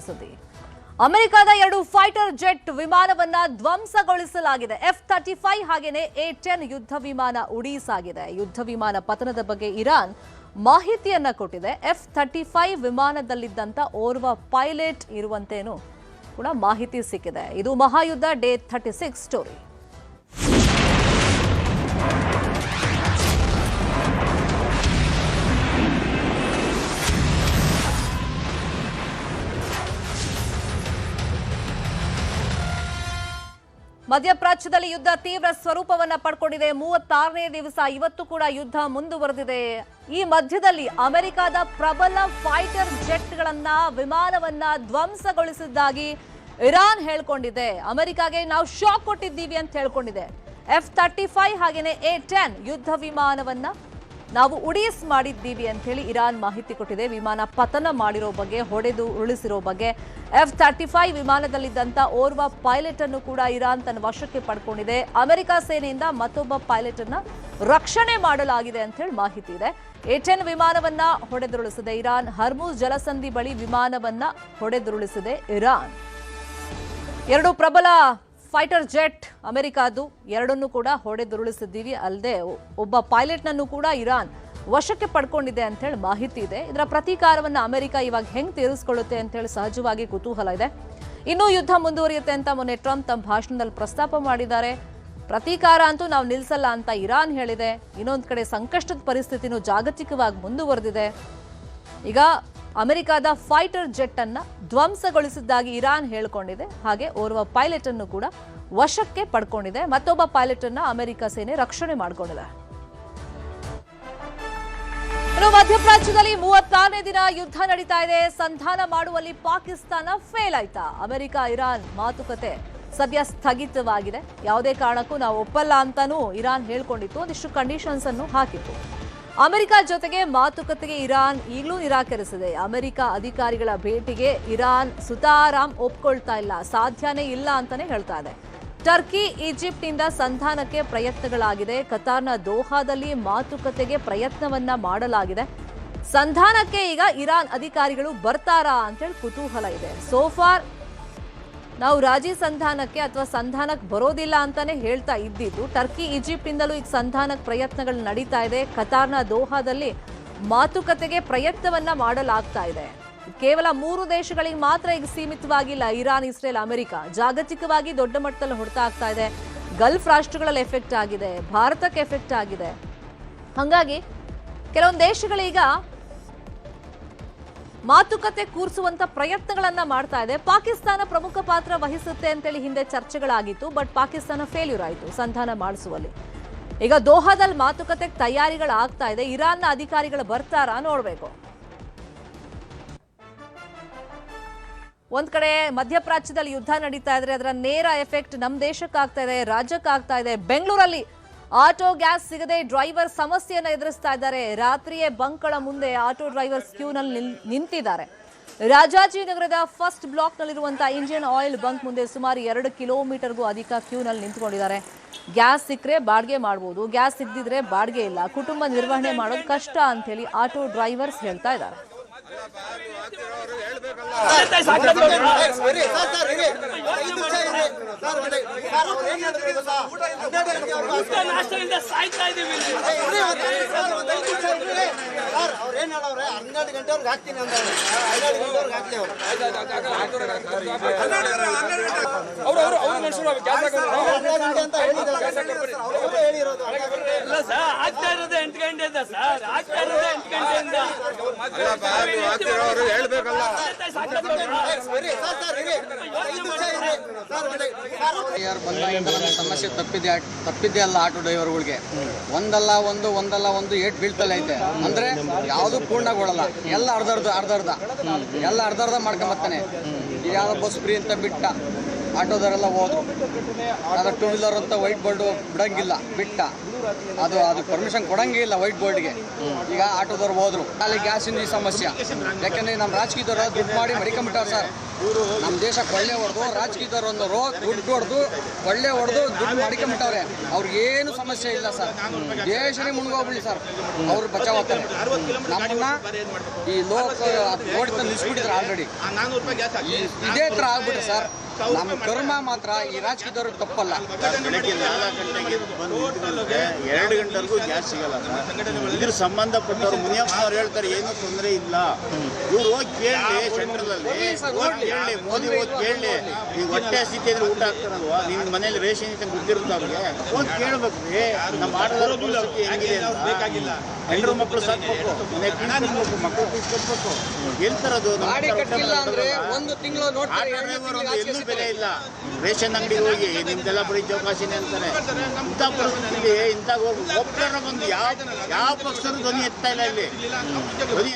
ಸುದ್ದಿ. ಅಮೆರಿಕದ 2 fighter jet ವಿಮಾನವನ್ನ ಧ್ವಂಸಗೊಳಿಸಲಾಗಿದೆ. F-35 ಹಾಗೇನೆ A-10 ಯುದ್ಧ ವಿಮಾನ ಉಡೀಸಾಗಿದೆ. ಯುದ್ಧ ವಿಮಾನ ಪತನದ ಬಗ್ಗೆ ಇರಾನ್ ಮಾಹಿತಿಯನ್ನ ಕೊಟ್ಟಿದೆ. F-35 ವಿಮಾನದಲ್ಲಿದ್ದಂತ ಓರ್ವ ಪೈಲಟ್ ಇರುವಂತೇನು ಕೂಡ ಮಾಹಿತಿ ಸಿಕ್ಕಿದೆ. ಇದು ಮಹಾಯುದ್ಧ ಡೇ 36 ಸ್ಟೋರಿ. ಮಧ್ಯಪ್ರಾಚ್ಯದಲ್ಲಿ ಯುದ್ಧ ತೀವ್ರ ಸ್ವರೂಪವನ್ನ ಪಡ್ಕೊಂಡಿದೆ. 36ನೇ ದಿವಸ ಇವತ್ತು ಕೂಡ ಯುದ್ಧ ಮುಂದುವರೆದಿದೆ. ಈ ಮಧ್ಯದಲ್ಲಿ ಅಮೆರಿಕದ ಪ್ರಬಲ ಫೈಟರ್ ಜೆಟ್ಗಳನ್ನ ವಿಮಾನವನ್ನ ಧ್ವಂಸಗೊಳಿಸಿದ್ದಾಗಿ ಇರಾನ್ ಹೇಳ್ಕೊಂಡಿದೆ. ಅಮೆರಿಕಾಗೆ ನಾವು ಶಾಕ್ ಕೊಟ್ಟಿದ್ದೀವಿ ಅಂತ ಹೇಳ್ಕೊಂಡಿದೆ. F-35 ಹಾಗೇನೆ A-10 ಯುದ್ಧ ವಿಮಾನವನ್ನ ನಾವು ಉಡೀಸ್ ಮಾಡಿದ್ದೀವಿ ಅಂತ ಹೇಳಿ ಇರಾನ್ ಮಾಹಿತಿ ಕೊಟ್ಟಿದೆ. ವಿಮಾನ ಪತನ ಮಾಡಿರೋ ಬಗ್ಗೆ, ಹೊಡೆದು ಉರುಳಿಸಿರೋ ಬಗ್ಗೆ. F-35 ವಿಮಾನದಲ್ಲಿದ್ದಂತ ಓರ್ವ ಪೈಲಟ್ ಅನ್ನು ಕೂಡ ಇರಾನ್ ತನ್ನ ವಶಕ್ಕೆ ಪಡ್ಕೊಂಡಿದೆ. ಅಮೆರಿಕ ಸೇನೆಯಿಂದ ಮತ್ತೊಬ್ಬ ಪೈಲಟ್ ಅನ್ನ ರಕ್ಷಣೆ ಮಾಡಲಾಗಿದೆ ಅಂತ ಹೇಳಿ ಮಾಹಿತಿ ಇದೆ. A-10 ವಿಮಾನವನ್ನ ಹೊಡೆದುರುಳಿಸಿದೆ Iran. ಹರ್ಮುಜ್ ಜಲಸಂಧಿ ಬಳಿ ವಿಮಾನವನ್ನ ಹೊಡೆದುರುಳಿಸಿದೆ ಇರಾನ್. 2 ಪ್ರಬಲ ಫೈಟರ್ ಜೆಟ್ ಅಮೆರಿಕದ್ದು, ಎರಡನ್ನೂ ಕೂಡ ಹೊಡೆದುರುಳಿಸಿದ್ದೀವಿ. ಅಲ್ಲದೆ ಒಬ್ಬ ಪೈಲಟ್ನನ್ನು ಕೂಡ ಇರಾನ್ ವಶಕ್ಕೆ ಪಡ್ಕೊಂಡಿದೆ ಅಂತ ಹೇಳಿ ಮಾಹಿತಿ ಇದೆ. ಇದರ ಪ್ರತೀಕಾರವನ್ನು ಅಮೆರಿಕ ಇವಾಗ ಹೆಂಗ್ ತೀರಿಸಿಕೊಳ್ಳುತ್ತೆ ಅಂತ ಹೇಳಿ ಸಹಜವಾಗಿ ಕುತೂಹಲ ಇದೆ. ಇನ್ನೂ ಯುದ್ಧ ಮುಂದುವರಿಯುತ್ತೆ ಅಂತ ಮೊನ್ನೆ ಟ್ರಂಪ್ ತಮ್ಮ ಭಾಷಣದಲ್ಲಿ ಪ್ರಸ್ತಾಪ ಮಾಡಿದ್ದಾರೆ. ಪ್ರತೀಕಾರ ಅಂತೂ ನಾವು ನಿಲ್ಲಿಸಲ್ಲ ಅಂತ ಇರಾನ್ ಹೇಳಿದೆ. ಇನ್ನೊಂದು ಕಡೆ ಸಂಕಷ್ಟದ ಪರಿಸ್ಥಿತಿನೂ ಜಾಗತಿಕವಾಗಿ ಮುಂದುವರೆದಿದೆ. ಈಗ ಅಮೆರಿಕದ ಫೈಟರ್ ಜೆಟ್ ಅನ್ನ ಧ್ವಂಸಗೊಳಿಸಿದ್ದಾಗಿ ಇರಾನ್ ಹೇಳಿಕೊಂಡಿದೆ. ಹಾಗೆ ಓರ್ವ ಪೈಲಟ್ ಅನ್ನು ಕೂಡ ವಶಕ್ಕೆ ಪಡ್ಕೊಂಡಿದೆ. ಮತ್ತೊಬ್ಬ ಪೈಲಟ್ ಅನ್ನ ಅಮೆರಿಕ ಸೇನೆ ರಕ್ಷಣೆ ಮಾಡಿಕೊಂಡಿದೆ. ಮಧ್ಯಪ್ರಾಚ್ಯದಲ್ಲಿ 36ನೇ ದಿನ ಯುದ್ಧ ನಡೀತಾ ಇದೆ. ಸಂಧಾನ ಮಾಡುವಲ್ಲಿ ಪಾಕಿಸ್ತಾನ ಫೇಲ್ ಆಯ್ತಾ? ಅಮೆರಿಕ ಇರಾನ್ ಮಾತುಕತೆ ಸದ್ಯ ಸ್ಥಗಿತವಾಗಿದೆ. ಯಾವುದೇ ಕಾರಣಕ್ಕೂ ನಾವು ಒಪ್ಪಲ್ಲ ಅಂತಾನೂ ಇರಾನ್ ಹೇಳ್ಕೊಂಡಿತ್ತು. ಒಂದಿಷ್ಟು ಕಂಡೀಷನ್ಸ್ ಅನ್ನು ಹಾಕಿತ್ತು. ಅಮೆರಿಕ ಜೊತೆಗೆ ಮಾತುಕತೆಗೆ ಇರಾನ್ ಈಗಲೂ ನಿರಾಕರಿಸಿದೆ. ಅಮೆರಿಕ ಅಧಿಕಾರಿಗಳ ಭೇಟಿಗೆ ಇರಾನ್ ಸುತಾರಾಮ್ ಒಪ್ಕೊಳ್ತಾ ಇಲ್ಲ, ಸಾಧ್ಯನೇ ಇಲ್ಲ ಅಂತಾನೆ ಹೇಳ್ತಾ ಇದೆ. ಟರ್ಕಿ, ಈಜಿಪ್ಟ್ನಿಂದ ಸಂಧಾನಕ್ಕೆ ಪ್ರಯತ್ನಗಳಾಗಿದೆ. ಕತಾರ್ನ ದೋಹಾದಲ್ಲಿ ಮಾತುಕತೆಗೆ ಪ್ರಯತ್ನವನ್ನ ಮಾಡಲಾಗಿದೆ. ಸಂಧಾನಕ್ಕೆ ಈಗ ಇರಾನ್ ಅಧಿಕಾರಿಗಳು ಬರ್ತಾರಾ ಅಂತೇಳಿ ಕುತೂಹಲ ಇದೆ. ಸೋಫಾರ್ ನಾವು ರಾಜಿ ಸಂಧಾನಕ್ಕೆ ಅಥವಾ ಸಂಧಾನಕ್ಕೆ ಬರೋದಿಲ್ಲ ಅಂತಾನೆ ಹೇಳ್ತಾ ಇದ್ದಿದ್ದು. ಟರ್ಕಿ, ಈಜಿಪ್ಟ್ನಿಂದಲೂ ಈಗ ಸಂಧಾನಕ್ಕೆ ಪ್ರಯತ್ನಗಳು ನಡೀತಾ ಇದೆ. ಕತಾರ್ನ ದೋಹಾದಲ್ಲಿ ಮಾತುಕತೆಗೆ ಪ್ರಯತ್ನವನ್ನ ಮಾಡಲಾಗ್ತಾ ಇದೆ. ಕೇವಲ 3 ದೇಶಗಳಿಗೆ ಮಾತ್ರ ಈಗ ಸೀಮಿತವಾಗಿಲ್ಲ. ಇರಾನ್, ಇಸ್ರೇಲ್, ಅಮೆರಿಕ ಜಾಗತಿಕವಾಗಿ ದೊಡ್ಡ ಮಟ್ಟದಲ್ಲಿ ಹೊಡೆತ ಆಗ್ತಾ ಇದೆ. ಗಲ್ಫ್ ರಾಷ್ಟ್ರಗಳಲ್ಲಿ ಎಫೆಕ್ಟ್ ಆಗಿದೆ, ಭಾರತಕ್ಕೆ ಎಫೆಕ್ಟ್ ಆಗಿದೆ. ಹಾಗಾಗಿ ಕೆಲವೊಂದು ದೇಶಗಳೀಗ ಮಾತುಕತೆ ಕೂರಿಸುವಂತ ಪ್ರಯತ್ನಗಳನ್ನ ಮಾಡ್ತಾ ಇದೆ. ಪಾಕಿಸ್ತಾನ ಪ್ರಮುಖ ಪಾತ್ರ ವಹಿಸುತ್ತೆ ಅಂತೇಳಿ ಹಿಂದೆ ಚರ್ಚೆಗಳಾಗಿತ್ತು. ಬಟ್ ಪಾಕಿಸ್ತಾನ ಫೇಲ್ಯೂರ್ ಆಯಿತು ಸಂಧಾನ ಮಾಡಿಸುವಲ್ಲಿ. ಈಗ ದೋಹಾದಲ್ಲಿ ಮಾತುಕತೆಗೆ ತಯಾರಿಗಳಾಗ್ತಾ ಇದೆ. ಇರಾನ್ನ ಅಧಿಕಾರಿಗಳು ಬರ್ತಾರಾ ನೋಡ್ಬೇಕು. ಒಂದ್ ಕಡೆ ಮಧ್ಯಪ್ರಾಚ್ಯದಲ್ಲಿ ಯುದ್ಧ ನಡೀತಾ ಇದ್ರೆ ಅದರ ನೇರ ಎಫೆಕ್ಟ್ ನಮ್ಮ ದೇಶಕ್ಕೆ ಆಗ್ತಾ ಇದೆ, ರಾಜ್ಯಕ್ಕೆ ಆಗ್ತಾ ಇದೆ. ಬೆಂಗಳೂರಲ್ಲಿ ಆಟೋ ಗ್ಯಾಸ್ ಸಿಗದೆ ಡ್ರೈವರ್ ಸಮಸ್ಯೆಯನ್ನು ಎದುರಿಸ್ತಾ ಇದ್ದಾರೆ. ರಾತ್ರಿಯೇ ಬಂಕ್ಗಳ ಮುಂದೆ ಆಟೋ ಡ್ರೈವರ್ಸ್ ಕ್ಯೂನಲ್ಲಿ ನಿಂತಿದ್ದಾರೆ. ರಾಜಾಜಿನಗರದ ಫಸ್ಟ್ ಬ್ಲಾಕ್ನಲ್ಲಿರುವಂತಹ ಇಂಡಿಯನ್ ಆಯಿಲ್ ಬಂಕ್ ಮುಂದೆ ಸುಮಾರು 2 ಕಿಲೋಮೀಟರ್ಗೂ ಅಧಿಕ ಕ್ಯೂನಲ್ಲಿ ನಿಂತ್ಕೊಂಡಿದ್ದಾರೆ. ಗ್ಯಾಸ್ ಸಿಕ್ಕರೆ ಬಾಡಿಗೆ ಮಾಡ್ಬೋದು, ಗ್ಯಾಸ್ ಸಿಗದಿದ್ರೆ ಬಾಡಿಗೆ ಇಲ್ಲ, ಕುಟುಂಬ ನಿರ್ವಹಣೆ ಮಾಡೋದು ಕಷ್ಟ ಅಂತ ಹೇಳಿ ಆಟೋ ಡ್ರೈವರ್ಸ್ ಹೇಳ್ತಾ ಇದ್ದಾರೆ. ಸಮಸ್ಯೆ ತಪ್ಪಿದ್ದೆ ಅಲ್ಲ. ಆಟೋ ಡ್ರೈವರ್ಗಳಿಗೆ ಒಂದಲ್ಲ ಒಂದು ಏಟ್ ಬೀಳ್ತಲ್ಲ ಐತೆ. ಅಂದ್ರೆ ಯಾವುದು ಪೂರ್ಣಗೊಳ್ಳಲ್ಲ, ಎಲ್ಲ ಅರ್ಧ ಮಾಡ್ಕೊಂಬರ್ತಾನೆ. ಯಾವ ಬಸ್ ಫ್ರೀ ಅಂತ ಬಿಟ್ಟ, ಆಟೋದವರೆಲ್ಲ ಹೋದ್ರು. ಅದು 2 ವೀಲರ್ ಅಂತ ವೈಟ್ ಬೋರ್ಡ್ ಬಿಡಂಗಿಲ್ಲ, ಬಿಟ್ಟ. ಅದು ಪರ್ಮಿಷನ್ ಕೊಡಂಗಿಲ್ಲ ವೈಟ್ ಬೋರ್ಡ್ಗೆ. ಈಗ ಆಟೋದವ್ರು ಹೋದ್ರು. ಅಲ್ಲಿ ಗ್ಯಾಸಿನ ಈ ಸಮಸ್ಯೆ. ಯಾಕಂದ್ರೆ ನಮ್ಮ ರಾಜಕೀಯದವರು ದುಡ್ಡು ಮಾಡಿ ಮಡಿಕೊಂಬಿಟ್ಟಾರ ಸರ್. ನಮ್ಮ ದೇಶ ಕೊಳ್ಳೆ ಹೊಡೆದು ರಾಜಕೀಯದವ್ರು ದುಡ್ಡು ಹೊಡೆದು ಕೊಳ್ಳೆ ಹೊಡೆದು ದುಡ್ಡು ಮಾಡ್ಕೊಂಬಿಟ್ಟವ್ರೆ. ಅವ್ರಿಗೇನು ಸಮಸ್ಯೆ ಇಲ್ಲ ಸರ್, ದೇಶನೇ ಮುಳುಗೋಗ್ಬಿಡಿ ಸರ್, ಅವ್ರು ಬಚಾವ್ ಆಗ್ತಾರೆ. ನಮ್ಮನ್ನ ಈ ರೋಡ್ ನಿಲ್ಸ್ಬಿಟ್ಟಿದ್ರು ಆಲ್ರೆಡಿ. ಇದೇ ಥರ ಆಗ್ಬಿಟ್ರೆ ಸರ್, ನಮ್ಮ ಕರ್ಮ ಮಾತ್ರ ಈ ರಾಜಕೀಯದವ್ರಿಗೆ ತಪ್ಪಲ್ಲ. ಬೆಳಗ್ಗೆ 4 ಗಂಟೆಗೆ ಬಂದು 2 ಗಂಟೆವರೆಗೂ ಗ್ಯಾಸ್ ಸಿಗಲ್ಲ. ಇದ್ರ ಸಂಬಂಧಪಟ್ಟವ್ರು ಮುನಿಯಪ್ಪನವ್ರು ಹೇಳ್ತಾರೆ ಏನೂ ತೊಂದರೆ ಇಲ್ಲ. ಇವ್ರು ಹೋಗಿ ಕೇಳಿ ಸೆಂಟ್ರಲಲ್ಲಿ ಕೇಳಿ, ಮೋದಿ ಹೋಗಿ ಕೇಳಿ, ಈಗ ಹೊಟ್ಟೆ ಸ್ಥಿತಿ ಇದ್ರೆ ಊಟ ಹಾಕ್ತಾರಲ್ವಾ, ನಿನ್ನ ಮನೇಲಿ ರೇಷನ್ ಅಂತ ಗೊತ್ತಿರುತ್ತೆ ಅವ್ರಿಗೆ, ಹೋಗಿ ಕೇಳ್ಬೇಕ್ರಿ ನಮ್ಮ ಆಟಗಾರರ ಪರಿಸ್ಥಿತಿ ಹೆಂಗಿದೆ ಅಂತ. ಹೆಣ್ಣು ಮಕ್ಕಳು ಸಾಕ್ಬೇಕು, ಮನೆ ಕಟ್ಬೇಕು, ಮಕ್ಕಳು ಕಟ್ಬೇಕು, ಹೇಳ್ತಾರದು. ಒಂದು ತಿಂಗಳು ಎಲ್ಲೂ ಬೆಲೆ ಇಲ್ಲ. ರೇಷನ್ ಅಂಗಡಿಗೆ ಹೋಗಿ ನಿಮ್ದೆಲ್ಲ ಬರೀ ಚೌಕಾಸಿನೇ ಅಂತಾರೆ. ಇಂಥ ಪರಿಸ್ಥಿತಿಯಲ್ಲಿ ಇಂಥ ಒಬ್ಬರ ಬಂದು ಯಾವ ಪಕ್ಷದ ಧ್ವನಿ ಎತ್ತಾ ಇಲ್ಲ ಇಲ್ಲಿ ಧ್ವನಿ